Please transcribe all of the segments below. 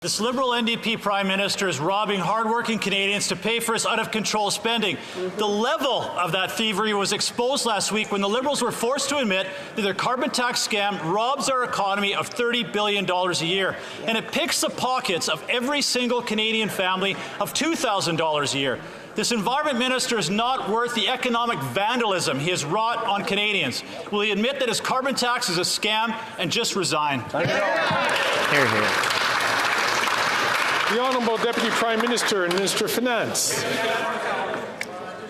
This Liberal NDP Prime Minister is robbing hardworking Canadians to pay for his out-of-control spending. The level of that thievery was exposed last week when the Liberals were forced to admit that their carbon tax scam robs our economy of $30 billion a year. And it picks the pockets of every single Canadian family of $2,000 a year. This Environment Minister is not worth the economic vandalism he has wrought on Canadians. Will he admit that his carbon tax is a scam and just resign? Hear, hear. The Honourable Deputy Prime Minister and Minister of Finance.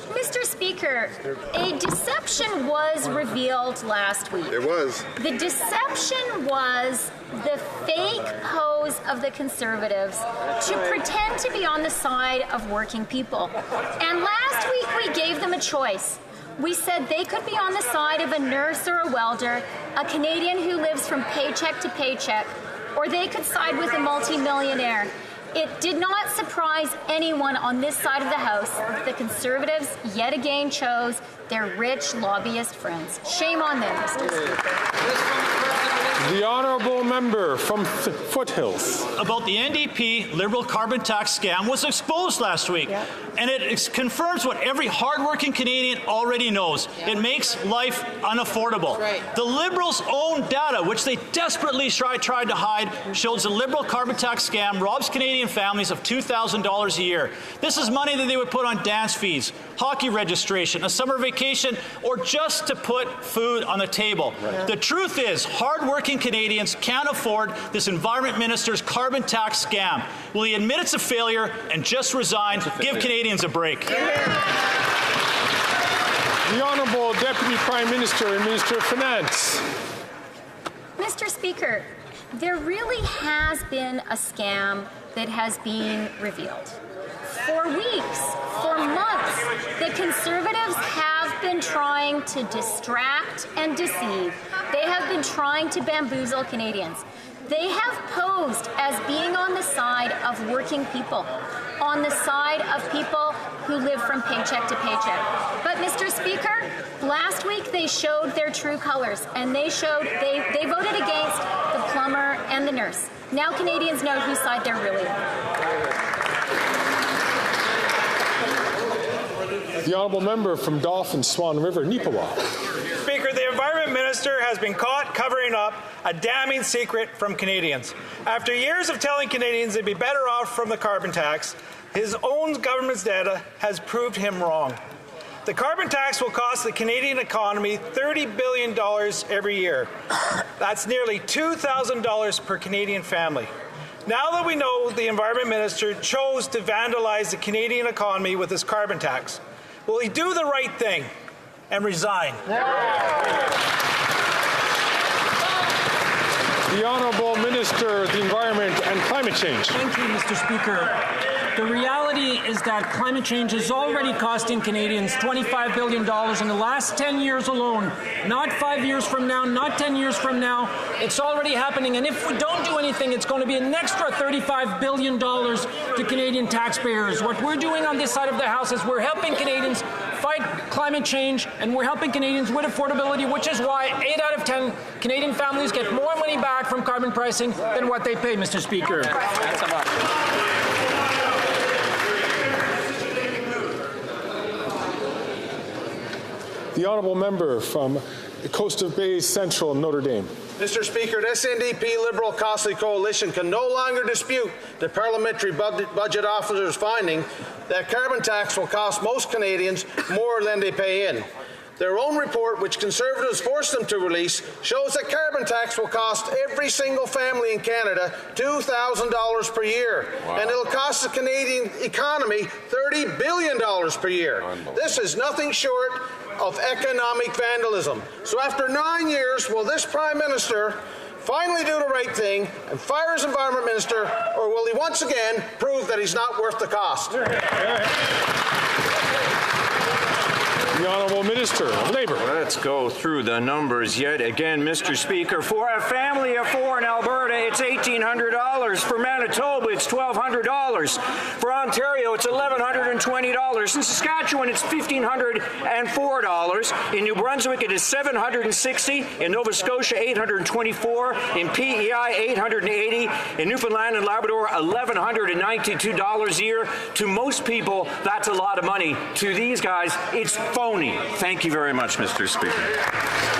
Mr. Speaker, a deception was revealed last week. It was. The deception was the fake pose of the Conservatives to pretend to be on the side of working people. And last week we gave them a choice. We said they could be on the side of a nurse or a welder, a Canadian who lives from paycheck to paycheck, or they could side with a multi-millionaire. It did not surprise anyone on this side of the House that the Conservatives yet again chose their rich lobbyist friends. Shame on them, Mr. Speaker. The Honourable Member from Foothills. About the NDP Liberal carbon tax scam was exposed last week. Yeah. And it confirms what every hardworking Canadian already knows. Yeah. It makes life unaffordable. Right. The Liberals' own data, which they desperately tried to hide, shows the Liberal carbon tax scam robs Canadian families of $2,000 a year. This is money that they would put on dance fees, hockey registration, a summer vacation, or just to put food on the table. Right. The truth is, hardworking Canadians can't afford this Environment Minister's carbon tax scam. Will he admit it's a failure and just resign? Give Canadians a break. The Honourable Deputy Prime Minister and Minister of Finance. Mr. Speaker, there really has been a scam that has been revealed. For weeks, for months, the Conservatives have been trying to distract and deceive. They have been trying to bamboozle Canadians. They have posed as being on the side of working people, on the side of people who live from paycheck to paycheck. But, Mr. Speaker, last week they showed their true colors, and they voted against the plumber and the nurse. Now Canadians know whose side they're really on. The Honourable Member from Dauphin, Swan River, Neepawa. Speaker, the Environment Minister has been caught covering up a damning secret from Canadians. After years of telling Canadians they'd be better off from the carbon tax, his own government's data has proved him wrong. The carbon tax will cost the Canadian economy $30 billion every year. That's nearly $2,000 per Canadian family. Now that we know the Environment Minister chose to vandalize the Canadian economy with his carbon tax, will he do the right thing and resign? The Honourable Minister of the Environment and Climate Change. Thank you, Mr. Speaker. The reality is that climate change is already costing Canadians $25 billion in the last 10 years alone. Not 5 years from now, not 10 years from now. It's already happening. And if we don't do anything, it's going to be an extra $35 billion to Canadian taxpayers. What we're doing on this side of the House is we're helping Canadians fight climate change, and we're helping Canadians with affordability, which is why 8 out of 10 Canadian families get more money back from carbon pricing than what they pay, Mr. Speaker. The Honourable Member from Coast of Bays Central, Notre Dame. Mr. Speaker, this NDP Liberal Costly Coalition can no longer dispute the Parliamentary Budget Officer's finding that carbon tax will cost most Canadians more than they pay in. Their own report, which Conservatives forced them to release, shows that carbon tax will cost every single family in Canada $2,000 per year. Wow. And it'll cost the Canadian economy $30 billion per year. This is nothing short of economic vandalism. So after 9 years, will this Prime Minister finally do the right thing and fire his Environment Minister, or will he once again prove that he's not worth the cost? The The Honourable Minister of Labour. Let's go through the numbers yet again, Mr. Speaker. For a family of four in Alberta, it's $1,800. For Manitoba, it's $1,200. For Ontario, it's $1,120. In Saskatchewan, it's $1,504. In New Brunswick, it is $760. In Nova Scotia, $824. In PEI, $880. In Newfoundland and Labrador, $1,192 a year. To most people, that's a lot of money. To these guys, it's phony. Thank you very much, Mr. Speaker.